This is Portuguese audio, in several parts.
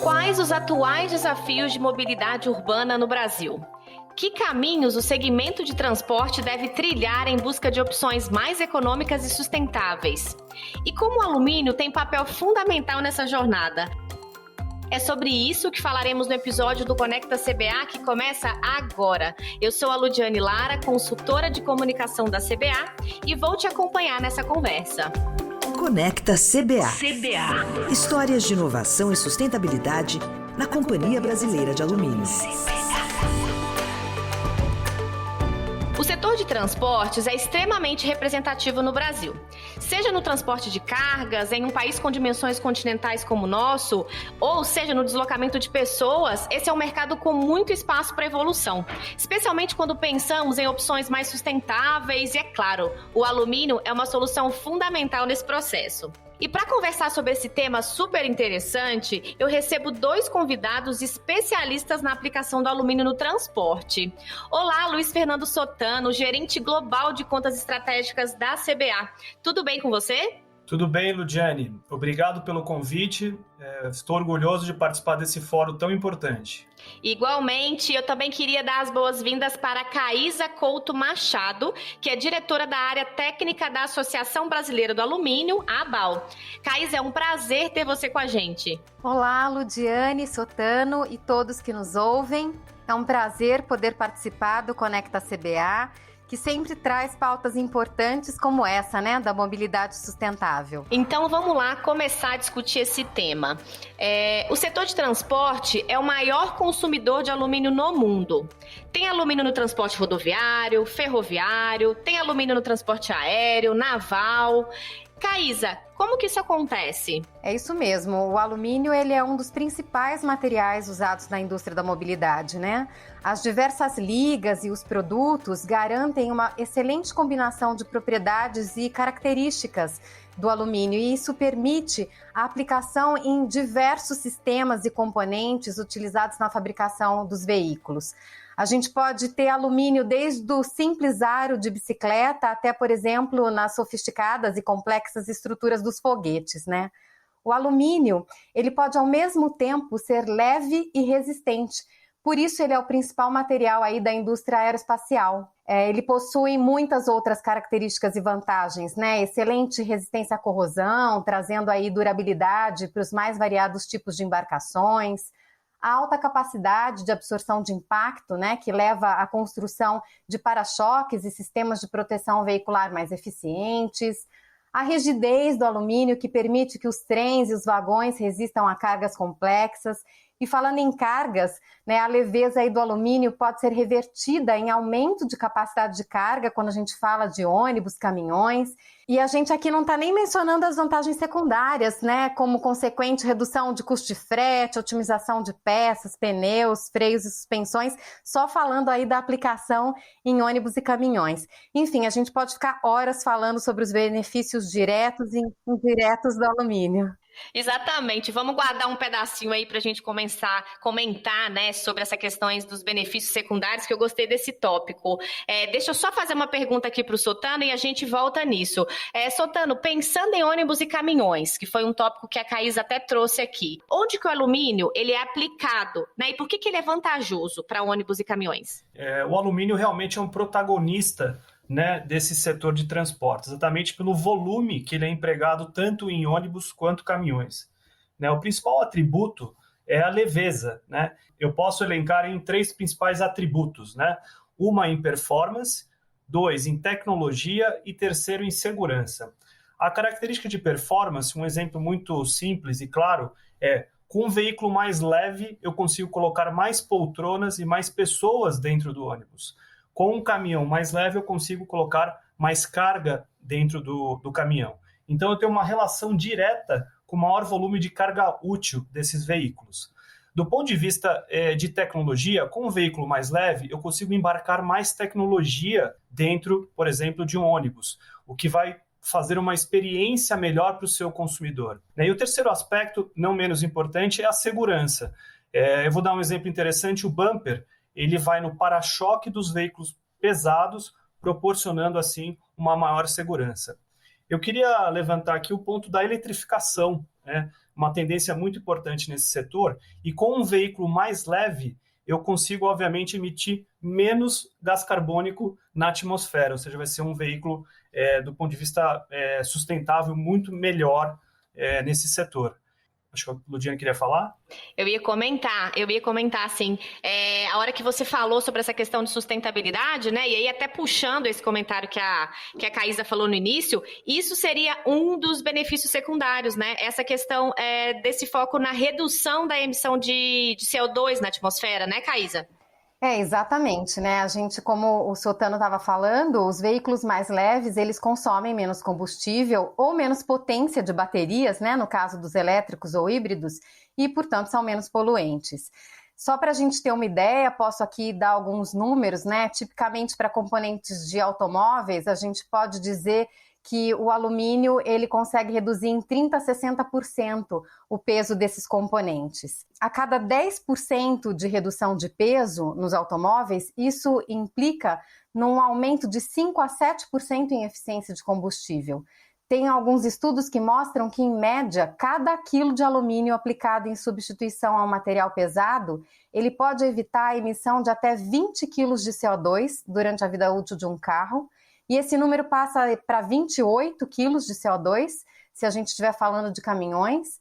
Quais os atuais desafios de mobilidade urbana no Brasil? Que caminhos o segmento de transporte deve trilhar em busca de opções mais econômicas e sustentáveis? E como o alumínio tem papel fundamental nessa jornada? É sobre isso que falaremos no episódio do Conecta CBA, que começa agora. Eu sou a Ludiane Lara, consultora de comunicação da CBA, e vou te acompanhar nessa conversa. Conecta CBA. Histórias de inovação e sustentabilidade na Companhia Brasileira de Alumínio. O setor de transportes é extremamente representativo no Brasil. Seja no transporte de cargas, em um país com dimensões continentais como o nosso, ou seja no deslocamento de pessoas, esse é um mercado com muito espaço para evolução. Especialmente quando pensamos em opções mais sustentáveis e, é claro, o alumínio é uma solução fundamental nesse processo. E para conversar sobre esse tema super interessante, eu recebo dois convidados especialistas na aplicação do alumínio no transporte. Olá, Luiz Fernando Sotano, gerente global de contas estratégicas da CBA. Tudo bem com você? Tudo bem, Ludiane. Obrigado pelo convite. Estou orgulhoso de participar desse fórum tão importante. Igualmente, eu também queria dar as boas-vindas para Caísa Couto Machado, que é diretora da área técnica da Associação Brasileira do Alumínio, a ABAL. Caísa, é um prazer ter você com a gente. Olá, Ludiane, Sotano e todos que nos ouvem. É um prazer poder participar do Conecta CBA, que sempre traz pautas importantes como essa, né, da mobilidade sustentável. Então vamos lá começar a discutir esse tema. O setor de transporte é o maior consumidor de alumínio no mundo. Tem alumínio no transporte rodoviário, ferroviário, tem alumínio no transporte aéreo, naval. Caísa, como que isso acontece? É isso mesmo, o alumínio ele é um dos principais materiais usados na indústria da mobilidade, né? As diversas ligas e os produtos garantem uma excelente combinação de propriedades e características do alumínio, e isso permite a aplicação em diversos sistemas e componentes utilizados na fabricação dos veículos. A gente pode ter alumínio desde o simples aro de bicicleta até, por exemplo, nas sofisticadas e complexas estruturas dos foguetes, né? O alumínio, ele pode ao mesmo tempo ser leve e resistente. Por isso ele é o principal material aí da indústria aeroespacial. Ele possui muitas outras características e vantagens, né? Excelente resistência à corrosão, trazendo aí durabilidade para os mais variados tipos de embarcações. A alta capacidade de absorção de impacto, né, que leva à construção de para-choques e sistemas de proteção veicular mais eficientes. A rigidez do alumínio, que permite que os trens e os vagões resistam a cargas complexas. E falando em cargas, né, a leveza aí do alumínio pode ser revertida em aumento de capacidade de carga quando a gente fala de ônibus, caminhões. E a gente aqui não está nem mencionando as vantagens secundárias, né, como consequente redução de custo de frete, otimização de peças, pneus, freios e suspensões, só falando aí da aplicação em ônibus e caminhões. Enfim, a gente pode ficar horas falando sobre os benefícios diretos e indiretos do alumínio. Exatamente, vamos guardar um pedacinho aí para a gente começar a comentar, né, sobre essas questões dos benefícios secundários, que eu gostei desse tópico. Deixa eu só fazer uma pergunta aqui para o Sotano e a gente volta nisso. Sotano, pensando em ônibus e caminhões, que foi um tópico que a Caísa até trouxe aqui, onde que o alumínio ele é aplicado, né, e por que ele é vantajoso para ônibus e caminhões? O alumínio realmente é um protagonista, né, desse setor de transporte, exatamente pelo volume que ele é empregado tanto em ônibus quanto caminhões. Né, o principal atributo é a leveza. Né? Eu posso elencar em três principais atributos. Né? Uma em performance, dois em tecnologia e terceiro em segurança. A característica de performance, um exemplo muito simples e claro, com um veículo mais leve eu consigo colocar mais poltronas e mais pessoas dentro do ônibus. Com um caminhão mais leve, eu consigo colocar mais carga dentro do caminhão. Então, eu tenho uma relação direta com o maior volume de carga útil desses veículos. Do ponto de vista de tecnologia, com um veículo mais leve, eu consigo embarcar mais tecnologia dentro, por exemplo, de um ônibus, o que vai fazer uma experiência melhor para o seu consumidor. E o terceiro aspecto, não menos importante, é a segurança. Eu vou dar um exemplo interessante, o bumper, ele vai no para-choque dos veículos pesados, proporcionando, assim, uma maior segurança. Eu queria levantar aqui o ponto da eletrificação, né? uma tendência muito importante nesse setor, e com um veículo mais leve, eu consigo, obviamente, emitir menos gás carbônico na atmosfera, ou seja, vai ser um veículo, do ponto de vista sustentável, muito melhor nesse setor. Acho que a Ludiane queria falar. Eu ia comentar assim, a hora que você falou sobre essa questão de sustentabilidade, né, e aí até puxando esse comentário que a Caísa falou no início, isso seria um dos benefícios secundários, né, essa questão desse foco na redução da emissão de CO2 na atmosfera, né, Caísa? Exatamente, né? A gente, como o Sotano estava falando, os veículos mais leves, eles consomem menos combustível ou menos potência de baterias, né? No caso dos elétricos ou híbridos, e, portanto, são menos poluentes. Só para a gente ter uma ideia, posso aqui dar alguns números, né? Tipicamente para componentes de automóveis, a gente pode dizer que o alumínio ele consegue reduzir em 30% a 60% o peso desses componentes. A cada 10% de redução de peso nos automóveis, isso implica num aumento de 5% a 7% em eficiência de combustível. Tem alguns estudos que mostram que, em média, cada quilo de alumínio aplicado em substituição a um material pesado, ele pode evitar a emissão de até 20 quilos de CO2 durante a vida útil de um carro, e esse número passa para 28 quilos de CO2, se a gente estiver falando de caminhões,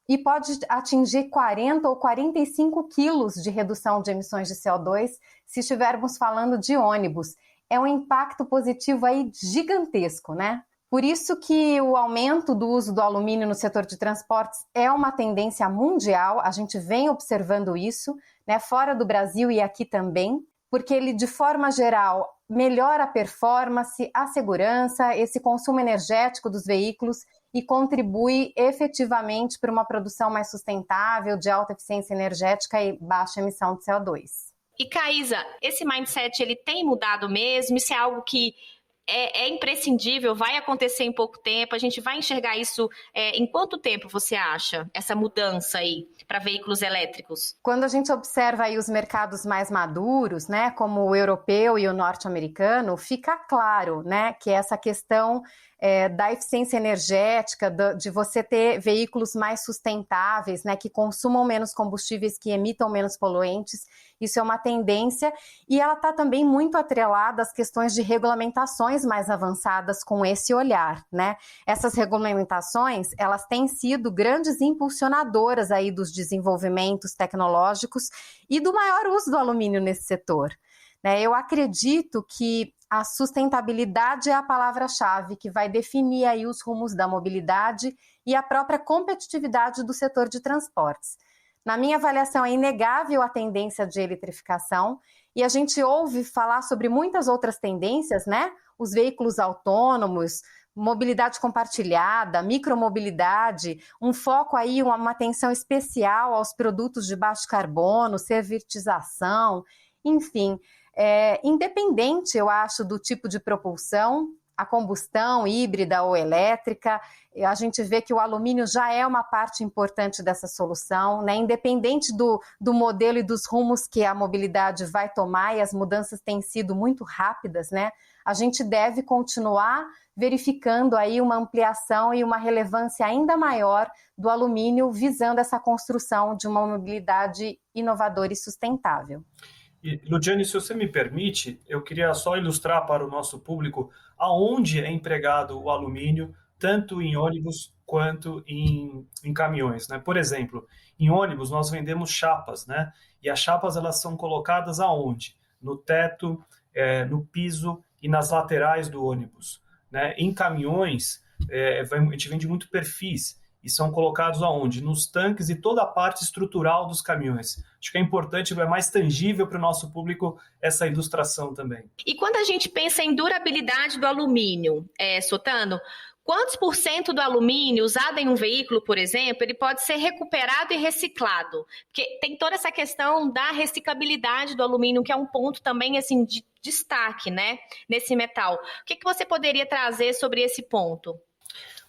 e pode atingir 40 ou 45 quilos de redução de emissões de CO2 se estivermos falando de ônibus. É um impacto positivo aí gigantesco, né? Por isso que o aumento do uso do alumínio no setor de transportes é uma tendência mundial, a gente vem observando isso, né, fora do Brasil e aqui também, porque ele, de forma geral, melhora a performance, a segurança, esse consumo energético dos veículos e contribui efetivamente para uma produção mais sustentável, de alta eficiência energética e baixa emissão de CO2. E, Caísa, esse mindset ele tem mudado mesmo? Isso é algo que é imprescindível, vai acontecer em pouco tempo, a gente vai enxergar isso em quanto tempo você acha, essa mudança aí para veículos elétricos? Quando a gente observa aí os mercados mais maduros, né, como o europeu e o norte-americano, fica claro, né, que essa questão da eficiência energética, de você ter veículos mais sustentáveis, né, que consumam menos combustíveis, que emitam menos poluentes, isso é uma tendência e ela está também muito atrelada às questões de regulamentações mais avançadas com esse olhar, né? Essas regulamentações, elas têm sido grandes impulsionadoras aí dos desenvolvimentos tecnológicos e do maior uso do alumínio nesse setor, né? Eu acredito que a sustentabilidade é a palavra-chave que vai definir aí os rumos da mobilidade e a própria competitividade do setor de transportes. Na minha avaliação, é inegável a tendência de eletrificação e a gente ouve falar sobre muitas outras tendências, né? Os veículos autônomos, mobilidade compartilhada, micromobilidade, um foco aí, uma atenção especial aos produtos de baixo carbono, servitização, enfim. Independente, eu acho, do tipo de propulsão, a combustão híbrida ou elétrica, a gente vê que o alumínio já é uma parte importante dessa solução, né? Independente do modelo e dos rumos que a mobilidade vai tomar, e as mudanças têm sido muito rápidas, né? A gente deve continuar verificando aí uma ampliação e uma relevância ainda maior do alumínio, visando essa construção de uma mobilidade inovadora e sustentável. E, Ludiane, se você me permite, eu queria só ilustrar para o nosso público aonde é empregado o alumínio, tanto em ônibus quanto em caminhões, né? Por exemplo, em ônibus nós vendemos chapas, né? E as chapas elas são colocadas aonde? No teto, no piso e nas laterais do ônibus, né? Em caminhões, a gente vende muito perfis, e são colocados aonde? Nos tanques e toda a parte estrutural dos caminhões. Acho que é importante, é mais tangível para o nosso público essa ilustração também. E quando a gente pensa em durabilidade do alumínio, Sotano, quantos % do alumínio usado em um veículo, por exemplo, ele pode ser recuperado e reciclado? Porque tem toda essa questão da reciclabilidade do alumínio, que é um ponto também assim, de destaque, né, nesse metal. O que você poderia trazer sobre esse ponto?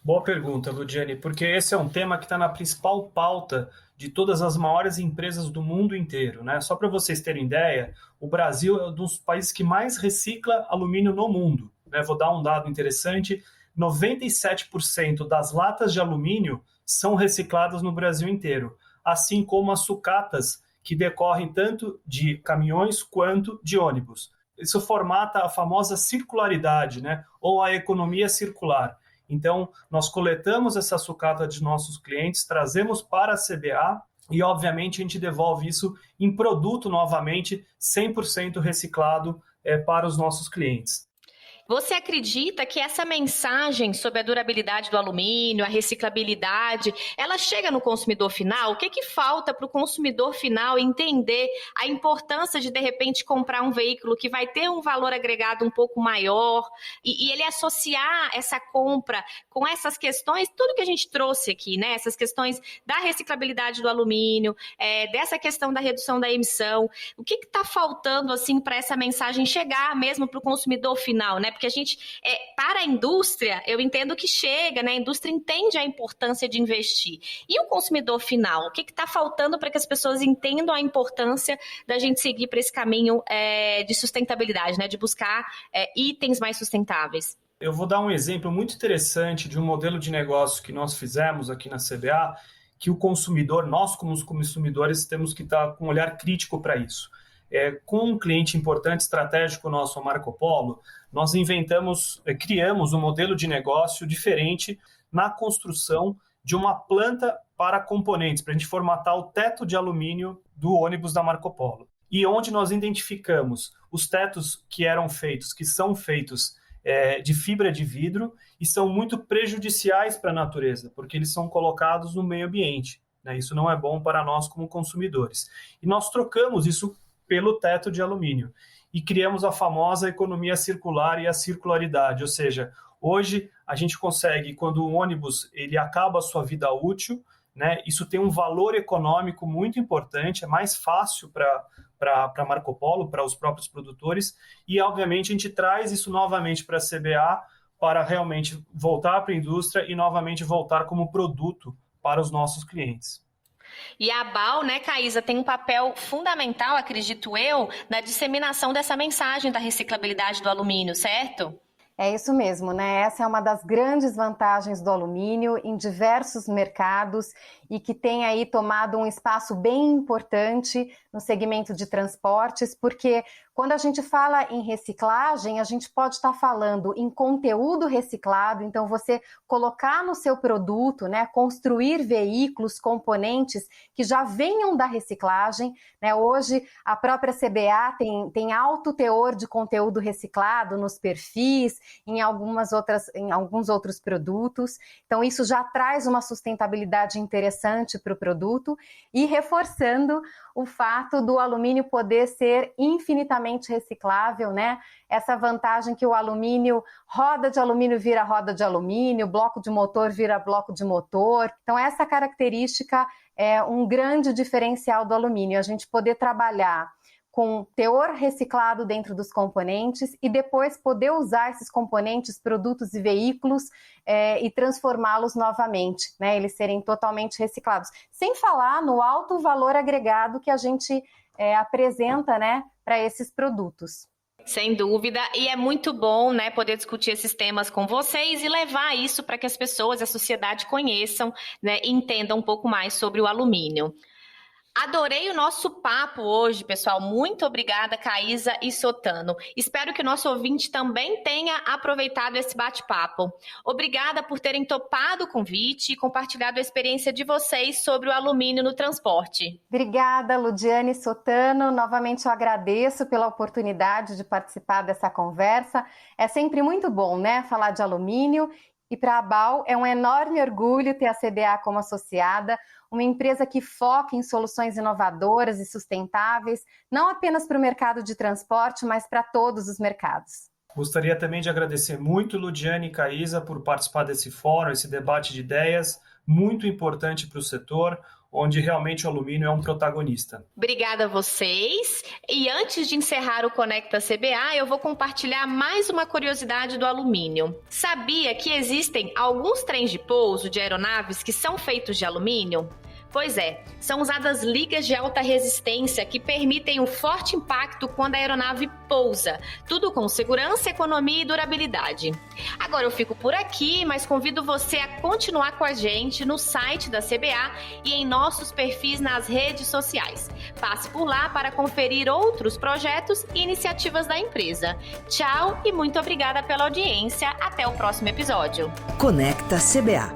Boa pergunta, Ludiane, porque esse é um tema que está na principal pauta de todas as maiores empresas do mundo inteiro, né? Só para vocês terem ideia, o Brasil é um dos países que mais recicla alumínio no mundo, né? Vou dar um dado interessante, 97% das latas de alumínio são recicladas no Brasil inteiro, assim como as sucatas, que decorrem tanto de caminhões quanto de ônibus. Isso formata a famosa circularidade, né? Ou a economia circular. Então, nós coletamos essa sucata de nossos clientes, trazemos para a CBA e, obviamente, a gente devolve isso em produto novamente, 100% reciclado para os nossos clientes. Você acredita que essa mensagem sobre a durabilidade do alumínio, a reciclabilidade, ela chega no consumidor final? O que falta para o consumidor final entender a importância de repente, comprar um veículo que vai ter um valor agregado um pouco maior e ele associar essa compra com essas questões, tudo que a gente trouxe aqui, né? Essas questões da reciclabilidade do alumínio, dessa questão da redução da emissão. O que está faltando assim, para essa mensagem chegar mesmo para o consumidor final, né? Porque a gente, para a indústria, eu entendo que chega, né? A indústria entende a importância de investir. E o consumidor final? O que está faltando para que as pessoas entendam a importância da gente seguir para esse caminho de sustentabilidade, né? De buscar itens mais sustentáveis? Eu vou dar um exemplo muito interessante de um modelo de negócio que nós fizemos aqui na CBA, que o consumidor, nós como os consumidores, temos que estar com um olhar crítico para isso. Com um cliente importante, estratégico nosso, a Marco Polo, nós criamos um modelo de negócio diferente na construção de uma planta para componentes, para a gente formatar o teto de alumínio do ônibus da Marco Polo. E onde nós identificamos os tetos que são feitos de fibra de vidro e são muito prejudiciais para a natureza, porque eles são colocados no meio ambiente, né? Isso não é bom para nós como consumidores. E nós trocamos isso pelo teto de alumínio e criamos a famosa economia circular e a circularidade, ou seja, hoje a gente consegue, quando o ônibus ele acaba a sua vida útil, né, isso tem um valor econômico muito importante, é mais fácil para Marco Polo, para os próprios produtores, e obviamente a gente traz isso novamente para a CBA para realmente voltar para a indústria e novamente voltar como produto para os nossos clientes. E a ABAL, né, Caísa, tem um papel fundamental, acredito eu, na disseminação dessa mensagem da reciclabilidade do alumínio, certo? É isso mesmo, né? Essa é uma das grandes vantagens do alumínio em diversos mercados e que tem aí tomado um espaço bem importante no segmento de transportes, porque quando a gente fala em reciclagem, a gente pode estar falando em conteúdo reciclado, então você colocar no seu produto, né, construir veículos, componentes que já venham da reciclagem, né? Hoje a própria CBA tem alto teor de conteúdo reciclado nos perfis, em alguns outros produtos, então isso já traz uma sustentabilidade interessante para o produto e reforçando o fato do alumínio poder ser infinitamente reciclável, né? Essa vantagem que o alumínio, roda de alumínio vira roda de alumínio, bloco de motor vira bloco de motor. Então essa característica é um grande diferencial do alumínio, a gente poder trabalhar com teor reciclado dentro dos componentes e depois poder usar esses componentes, produtos e veículos e transformá-los novamente, né? Eles serem totalmente reciclados. Sem falar no alto valor agregado que a gente apresenta, né, para esses produtos. Sem dúvida, e é muito bom, né, poder discutir esses temas com vocês e levar isso para que as pessoas, a sociedade conheçam, né, e entendam um pouco mais sobre o alumínio. Adorei o nosso papo hoje, pessoal. Muito obrigada, Caísa e Sotano. Espero que o nosso ouvinte também tenha aproveitado esse bate-papo. Obrigada por terem topado o convite e compartilhado a experiência de vocês sobre o alumínio no transporte. Obrigada, Ludiane e Sotano. Novamente eu agradeço pela oportunidade de participar dessa conversa. É sempre muito bom, né, falar de alumínio. E para a ABAL é um enorme orgulho ter a CBA como associada, uma empresa que foca em soluções inovadoras e sustentáveis, não apenas para o mercado de transporte, mas para todos os mercados. Gostaria também de agradecer muito, Ludiane e Caísa, por participar desse fórum, esse debate de ideias, muito importante para o setor, onde realmente o alumínio é um protagonista. Obrigada a vocês. E antes de encerrar o Conecta CBA, eu vou compartilhar mais uma curiosidade do alumínio. Sabia que existem alguns trens de pouso de aeronaves que são feitos de alumínio? Pois é, são usadas ligas de alta resistência que permitem um forte impacto quando a aeronave pousa, tudo com segurança, economia e durabilidade. Agora eu fico por aqui, mas convido você a continuar com a gente no site da CBA e em nossos perfis nas redes sociais. Passe por lá para conferir outros projetos e iniciativas da empresa. Tchau e muito obrigada pela audiência. Até o próximo episódio. Conecta CBA.